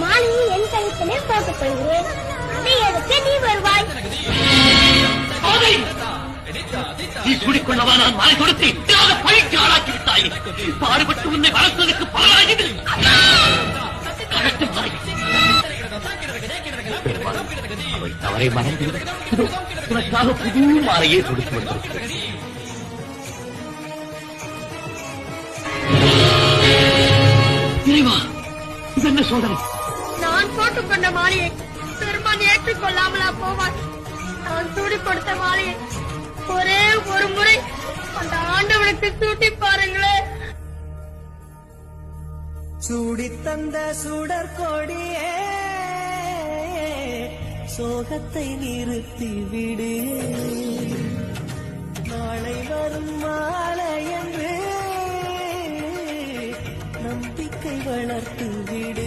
மாலையை என் கழுத்திலே போட்டுக் கொள்கிறேன். அதை எடுக்க நீ வருவாய். நீ குடிக்கொள்ளவா நான் மாலை கொடுத்து பழிக்கு ஆளாக்கி விட்டாய். பாடுபட்டு உன்னை வளர்த்ததற்கு பலராகிது. அவள் தவறை மறந்து உனக்காக புது மாலையே கொடுத்து வந்திருக்கிறேன். இது என்ன சோதனை? நான் போட்டுக்கொண்ட மாலையை பெருமான் ஏற்றுக்கொள்ளாமலா போவான்? நான் சூடி கொடுத்த மாலையை ஒரே ஒரு முறை அந்த ஆண்டவனுக்கு சூட்டி பாருங்களே. சூடி தந்த சுடர் கொடியே சோகத்தை நிறுத்தி விடு. நாளை வரும் மாலை என்று நம்பிக்கை வளர்த்து விடு.